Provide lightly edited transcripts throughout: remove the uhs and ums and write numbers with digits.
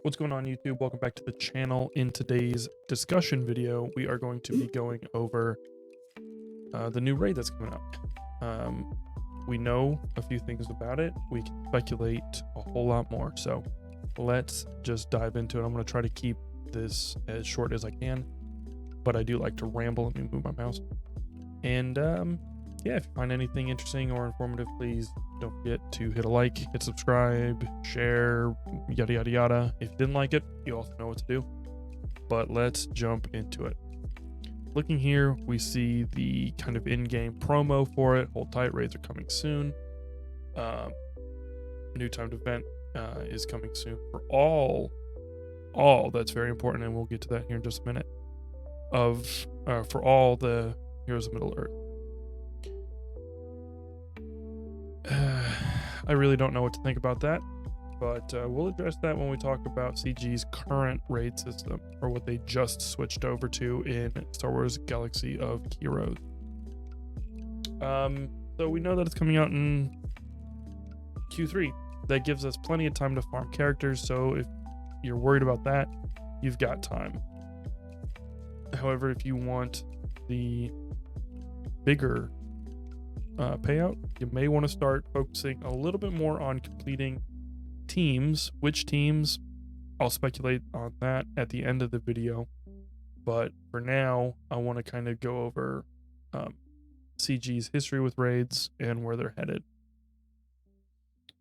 What's going on, YouTube? Welcome back to the channel. In today's discussion video, we are going to be going over the new raid that's coming out. We know a few things about it. We can speculate a whole lot more. So let's just dive into it. I'm going to try to keep this as short as I can, but I do like to ramble. Let me move my mouse. And yeah, if you find anything interesting or informative, please don't forget to hit a like, hit subscribe, share, yada yada yada. If you didn't like it, you also know what to do. But let's jump into it. Looking here, we see the kind of in-game promo for it. Hold tight, raids are coming soon. New timed event is coming soon for all. That's very important, and we'll get to that here in just a minute. For all the Heroes of Middle Earth. I really don't know what to think about that, but we'll address that when we talk about CG's current raid system, or what they just switched over to in Star Wars Galaxy of Heroes. So we know that it's coming out in Q3. That gives us plenty of time to farm characters, so if you're worried about that, you've got time. However, if you want the bigger payout, you may want to start focusing a little bit more on completing teams. Which teams, I'll speculate on that at the end of the video, but for now I want to kind of go over CG's history with raids and where they're headed.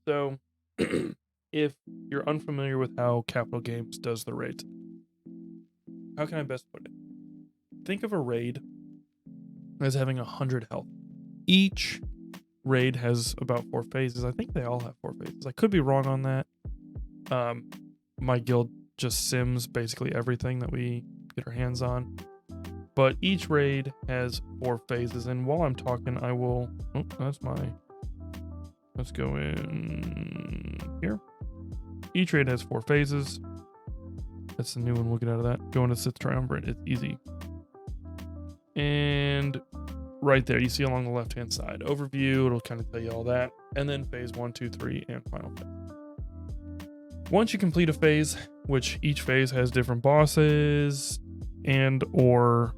So if you're unfamiliar with how Capital Games does the raids, how can I best put it? Think of a raid as having 100 health. Each raid has about 4 phases. I think they all have 4 phases. I could be wrong on that. My guild just sims basically everything that we get our hands on. But each raid has 4 phases. And while I'm talking, I will... Oh, let's go in here. Each raid has 4 phases. That's the new one. We'll get out of that. Go into Sith Triumvirate. It's easy. And... right there, you see along the left-hand side. Overview, it'll kind of tell you all that. And then phase 1, 2, 3, and final phase. Once you complete a phase, which each phase has different bosses and or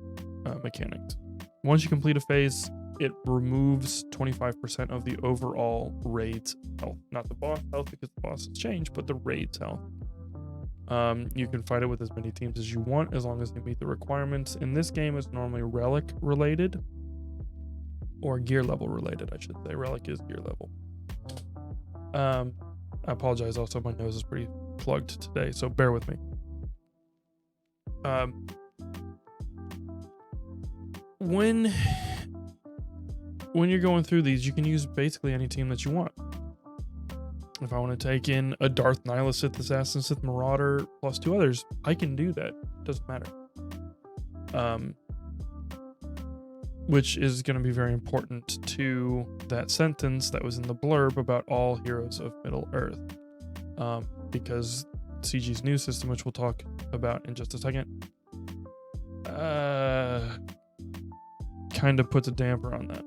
mechanics. Once you complete a phase, it removes 25% of the overall raid's health. Not the boss health, because the boss has changed, but the raid's health. You can fight it with as many teams as you want, as long as they meet the requirements. In this game, it's normally relic related. Or gear level related, I should say. Relic is gear level. I apologize. Also, my nose is pretty plugged today, so bear with me. When you're going through these, you can use basically any team that you want. If I want to take in a Darth Nihilus Sith Assassin, Sith Marauder, plus 2 others, I can do that. Doesn't matter. Which is going to be very important to that sentence that was in the blurb about all heroes of Middle Earth. Because CG's new system, which we'll talk about in just a second, kind of puts a damper on that.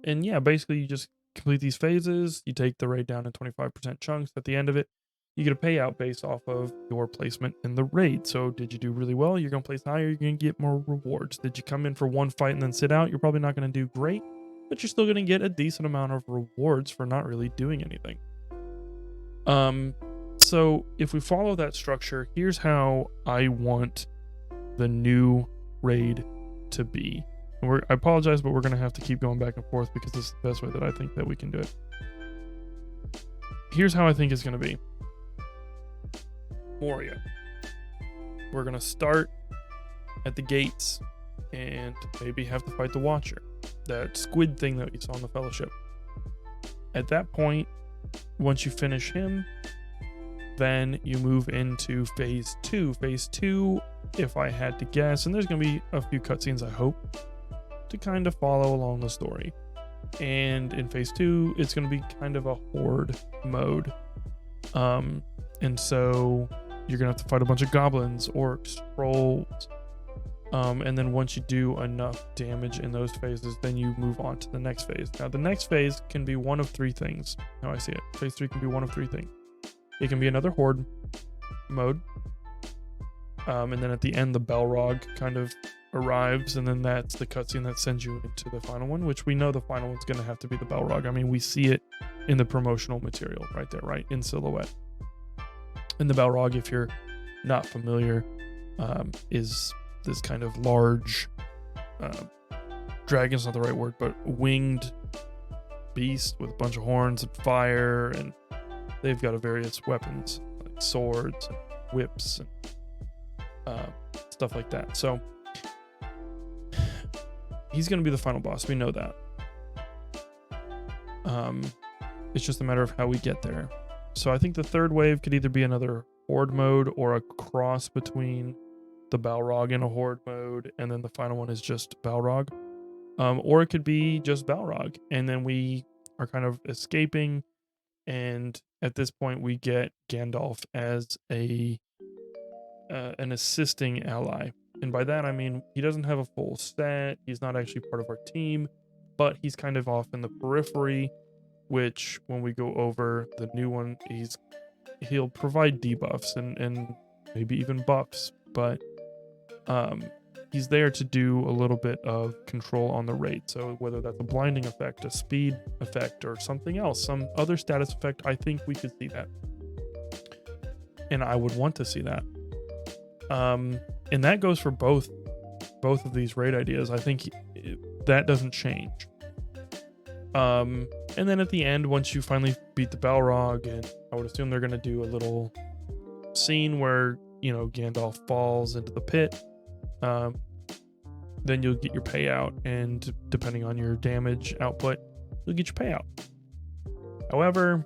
And yeah, basically you just complete these phases, you take the raid down in 25% chunks. At the end of it, you get a payout based off of your placement in the raid. So did you do really well? You're going to place higher, you're going to get more rewards. Did you come in for one fight and then sit out? You're probably not going to do great, but you're still going to get a decent amount of rewards for not really doing anything. So if we follow that structure, here's how I want the new raid to be. And I apologize, but we're going to have to keep going back and forth because this is the best way that I think that we can do it. Here's how I think it's going to be. Moria. We're going to start at the gates and maybe have to fight the Watcher, that squid thing that we saw in the Fellowship. At that point, once you finish him, then you move into phase 2. Phase 2, if I had to guess, and there's going to be a few cutscenes, I hope, to kind of follow along the story. And in phase 2, it's going to be kind of a horde mode. And so you're going to have to fight a bunch of goblins, orcs, trolls. And then once you do enough damage in those phases, then you move on to the next phase. Now, the next phase can be one of 3 things. How I see it. Phase 3 can be one of 3 things. It can be another horde mode. And then at the end, the Balrog kind of arrives, and then that's the cutscene that sends you into the final one, which we know the final one's going to have to be the Balrog. I mean, we see it in the promotional material right there, right in silhouette. And the Balrog, if you're not familiar, is this kind of large, dragon's not the right word, but winged beast with a bunch of horns and fire, and they've got various weapons like swords and whips and stuff like that. So he's going to be the final boss. We know that. It's just a matter of how we get there. So I think the third wave could either be another horde mode or a cross between the Balrog and a horde mode, and then the final one is just Balrog. Or it could be just Balrog, and then we are kind of escaping, and at this point we get Gandalf as an assisting ally. And by that I mean he doesn't have a full set, he's not actually part of our team, but he's kind of off in the periphery, which when we go over the new one, he'll provide debuffs and maybe even buffs, but he's there to do a little bit of control on the rate. So whether that's a blinding effect, a speed effect, or something else, some other status effect, I think we could see that. And I would want to see that. And that goes for both of these raid ideas. I think that doesn't change. And then at the end, once you finally beat the Balrog, and I would assume they're going to do a little scene where, you know, Gandalf falls into the pit, then you'll get your payout, and depending on your damage output, you'll get your payout. However,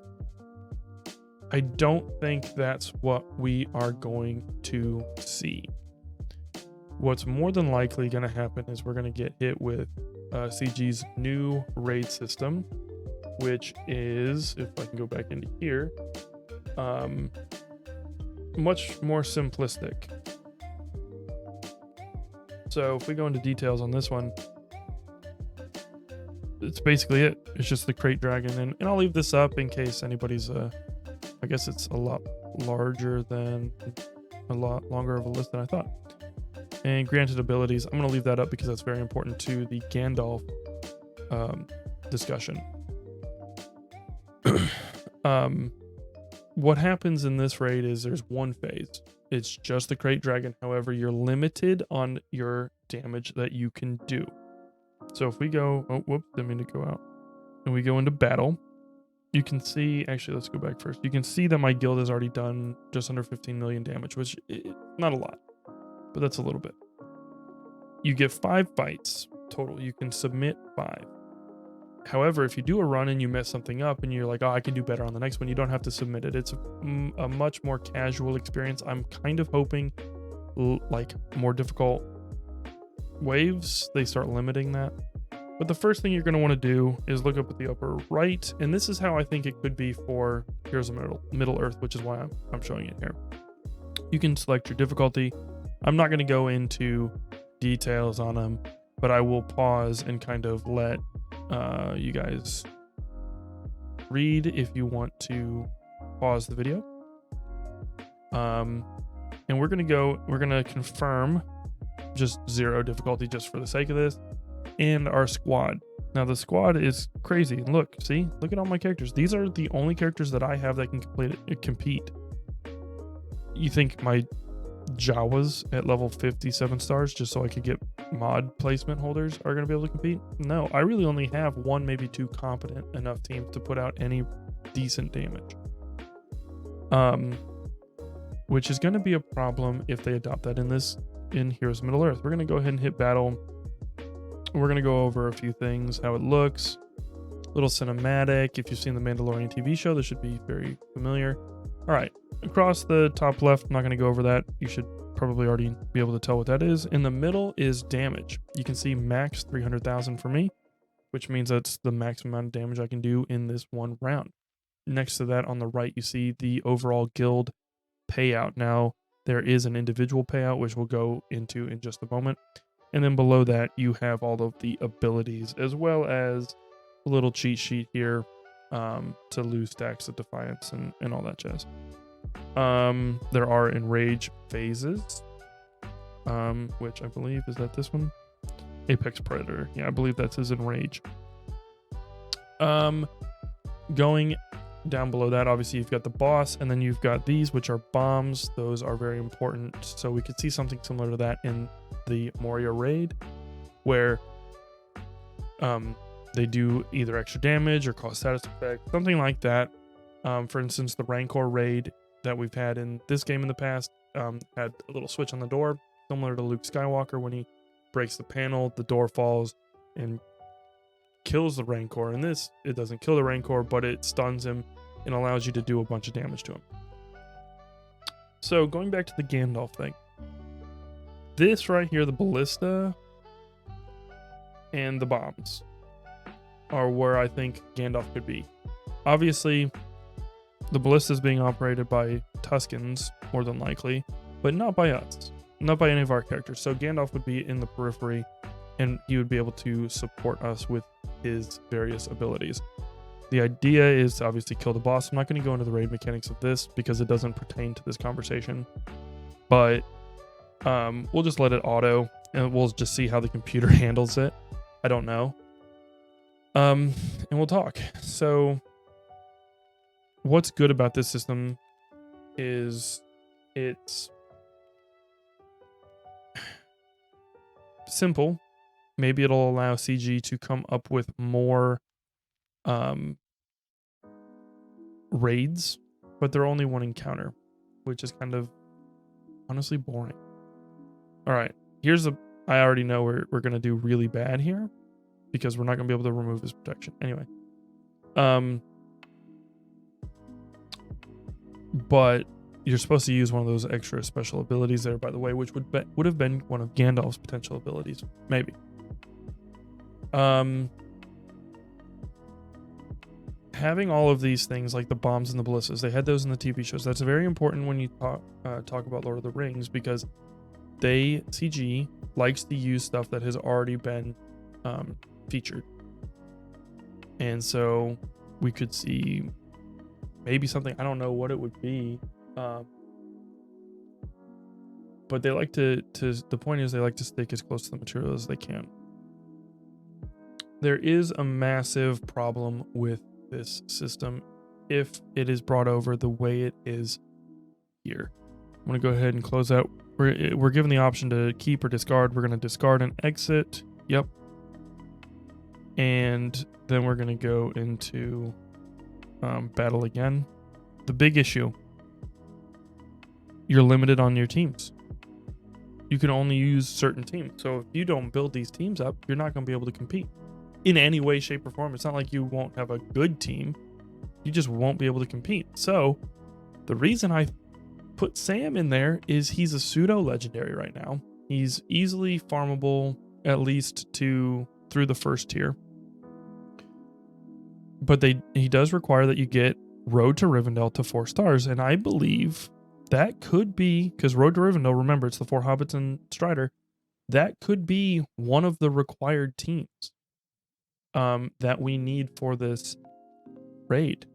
I don't think that's what we are going to see. What's more than likely going to happen is we're going to get hit with CG's new raid system, which is, if I can go back into here, much more simplistic. So if we go into details on this one, it's basically it. It's just the crate dragon, and I'll leave this up in case anybody's I guess it's a lot longer of a list than I thought. And granted abilities, I'm going to leave that up because that's very important to the Gandalf discussion. What happens in this raid is there's one phase. It's just the crate dragon. However, you're limited on your damage that you can do. So if we go, oh, whoops, didn't mean to go out. And we go into battle, you can see, actually, let's go back first. You can see that my guild has already done just under 15 million damage, which is not a lot, but that's a little bit. You get 5 fights total. You can submit 5. However, if you do a run and you mess something up and you're like, oh, I can do better on the next one, you don't have to submit it. It's a much more casual experience. I'm kind of hoping like more difficult waves, they start limiting that. But the first thing you're going to want to do is look up at the upper right, and this is how I think it could be for Heroes of Middle Earth, which is why I'm showing it here. You can select your difficulty. I'm not going to go into details on them, but I will pause and kind of let you guys read if you want to pause the video. And we're going to confirm just 0 difficulty just for the sake of this, and our squad. Now the squad is crazy. And look at all my characters. These are the only characters that I have that can compete. You think my Jawas at level 57 stars, just so I could get mod placement holders, are going to be able to compete? No, I really only have 1, maybe 2 competent enough teams to put out any decent damage. Which is going to be a problem if they adopt that in Heroes of Middle Earth. We're going to go ahead and hit battle. We're going to go over a few things, how it looks, little cinematic. If you've seen the Mandalorian TV show, this should be very familiar. All right, across the top left, I'm not going to go over that. You should probably already be able to tell what that is. In the middle is damage. You can see max 300,000 for me, which means that's the maximum amount of damage I can do in this one round. Next to that on the right, you see the overall guild payout. Now, there is an individual payout, which we'll go into in just a moment. And then below that, you have all of the abilities, as well as a little cheat sheet here to lose stacks of Defiance and all that jazz. There are enrage phases, which I believe is that this one, Apex Predator. Yeah, I believe that's his enrage. Going down below that, obviously you've got the boss, and then you've got these, which are bombs. Those are very important. So we could see something similar to that in the Moria raid, where they do either extra damage or cause status effect, something like that. For instance, the Rancor raid that we've had in this game in the past had a little switch on the door, similar to Luke Skywalker. When he breaks the panel, the door falls and kills the Rancor. In this, it doesn't kill the Rancor, but it stuns him and allows you to do a bunch of damage to him. So going back to the Gandalf thing, this right here, the ballista and the bombs, are where I think Gandalf could be. Obviously, the ballista is being operated by Tuscans, more than likely, but not by us, not by any of our characters. So Gandalf would be in the periphery, and he would be able to support us with his various abilities. The idea is to obviously kill the boss. I'm not going to go into the raid mechanics of this because it doesn't pertain to this conversation, but we'll just let it auto, and we'll just see how the computer handles it. I don't know. And we'll talk. So what's good about this system is it's simple. Maybe it'll allow CG to come up with more raids, but they're only one encounter, which is kind of honestly boring. All right, I already know we're going to do really bad here because we're not going to be able to remove his protection. Anyway. But you're supposed to use one of those extra special abilities there, by the way, which would have been one of Gandalf's potential abilities, maybe. Having all of these things like the bombs and the ballistas, they had those in the TV shows. That's very important when you talk about Lord of the Rings, because CG likes to use stuff that has already been featured, and so we could see maybe something, I don't know what it would be, but they like the point is they like to stick as close to the material as they can. There is a massive problem with this system if it is brought over the way it is here. I'm going to go ahead and close out. We're given the option to keep or discard. We're going to discard and exit. Yep. And then we're going to go into battle again. The big issue, you're limited on your teams. You can only use certain teams. So if you don't build these teams up, you're not going to be able to compete in any way, shape, or form. It's not like you won't have a good team. You just won't be able to compete. So the reason I put Sam in there is he's a pseudo legendary right now. He's easily farmable, at least through the first tier. But he does require that you get Road to Rivendell to 4 stars, and I believe that could be, because Road to Rivendell, remember, it's the 4 hobbits and Strider, that could be one of the required teams that we need for this raid.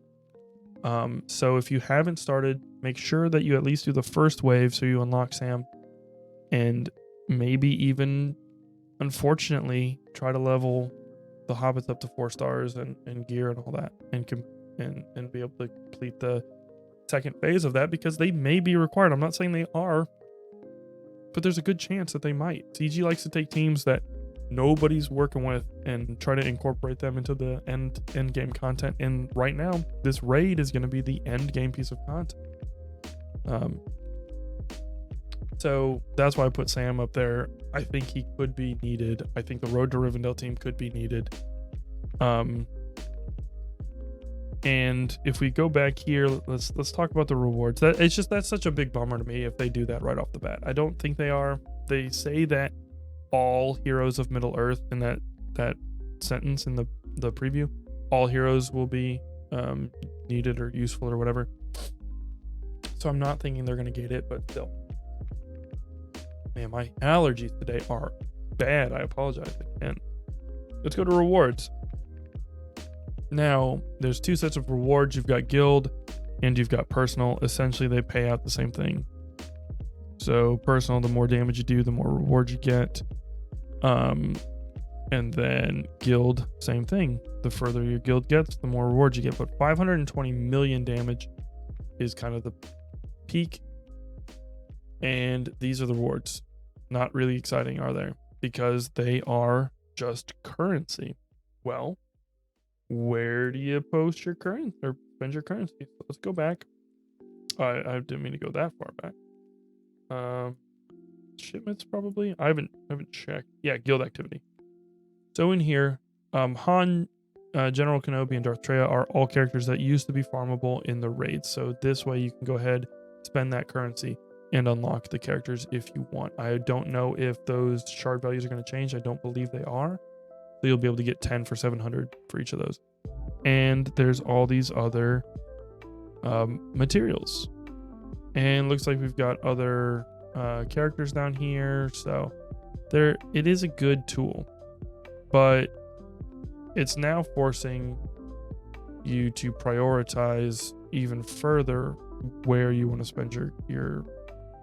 So if you haven't started, make sure that you at least do the first wave so you unlock Sam, and maybe even, unfortunately, try to level the hobbits up to 4 stars and gear and all that, and be able to complete the second phase of that, because they may be required. I'm not saying they are, but there's a good chance that they might. CG likes to take teams that nobody's working with and try to incorporate them into the end game content. And right now, this raid is going to be the end game piece of content. So that's why I put Sam up there. I think he could be needed. I think the Road to Rivendell team could be needed. And if we go back here, let's talk about the rewards. That's such a big bummer to me if they do that right off the bat. I don't think they are. They say that all heroes of Middle Earth, in that sentence in the preview, all heroes will be needed or useful or whatever. So I'm not thinking they're going to get it, but still. Man, my allergies today are bad. I apologize again. Let's go to rewards. Now, there's 2 sets of rewards. You've got guild and you've got personal. Essentially, they pay out the same thing. So personal, the more damage you do, the more reward you get. And then guild, same thing. The further your guild gets, the more rewards you get. But 520 million damage is kind of the peak. And these are the rewards. Not really exciting, are they? Because they are just currency. Well, where do you post your currency or spend your currency? So let's go back. I didn't mean to go that far back. Shipments probably. I haven't checked. Yeah, guild activity. So in here, Han, General Kenobi, and Darth Traya are all characters that used to be farmable in the raids. So this way you can go ahead, spend that currency, and unlock the characters if you want. I don't know if those shard values are going to change. I don't believe they are. So you'll be able to get 10 for 700 for each of those. And there's all these other materials. And looks like we've got other characters down here. So it is a good tool. But it's now forcing you to prioritize even further where you want to spend your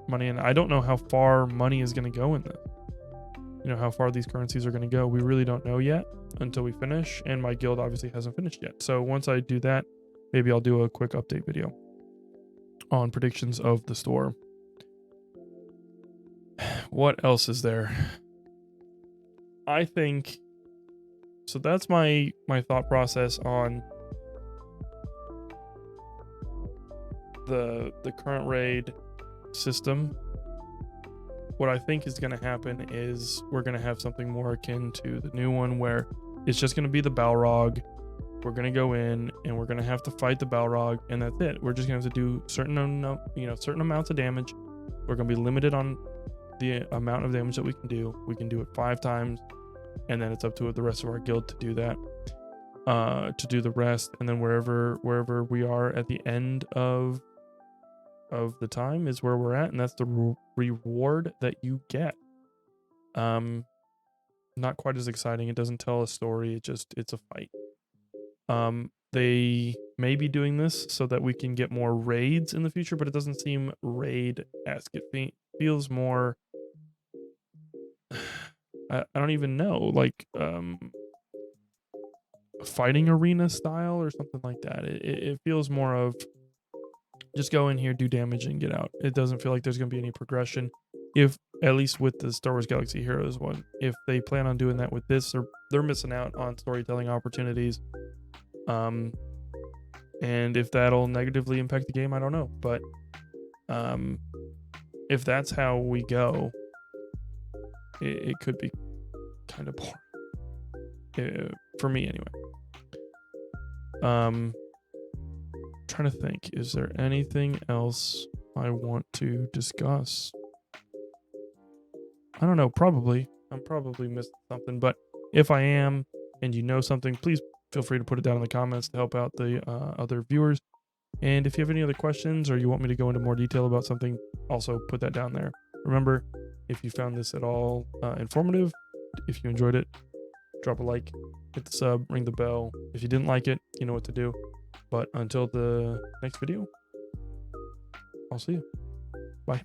money. And I don't know how far money is going to go in this. You know, how far these currencies are going to go. We really don't know yet until we finish. And my guild obviously hasn't finished yet. So once I do that, maybe I'll do a quick update video on predictions of the store. What else is there? I think... So that's my thought process on the current raid system. What I think is going to happen is we're going to have something more akin to the new one where it's just going to be the Balrog. We're going to go in and we're going to have to fight the Balrog, and that's it. We're just going to have to do certain amounts of damage. We're going to be limited on the amount of damage that we can do. We can do it 5 times. And then it's up to the rest of our guild to do that, to do the rest. And then wherever we are at the end of the time is where we're at. And that's the reward that you get. Not quite as exciting. It doesn't tell a story. It's a fight. They may be doing this so that we can get more raids in the future, but it doesn't seem raid-esque. It feels more... I don't even know, like fighting arena style or something like that. It feels more of just go in here, do damage, and get out. It doesn't feel like there's going to be any progression. If, at least with the Star Wars Galaxy Heroes one, if they plan on doing that with this, they're missing out on storytelling opportunities. And if that'll negatively impact the game, I don't know. But if that's how we go, it could be kind of boring for me anyway. Trying to think, is there anything else I want to discuss? I don't know, probably. I'm probably missing something, but if I am and you know something, please feel free to put it down in the comments to help out the other viewers. And if you have any other questions or you want me to go into more detail about something, also put that down there. Remember, if you found this at all informative, if you enjoyed it, drop a like, hit the sub, ring the bell. If you didn't like it, you know what to do. But until the next video, I'll see you. Bye.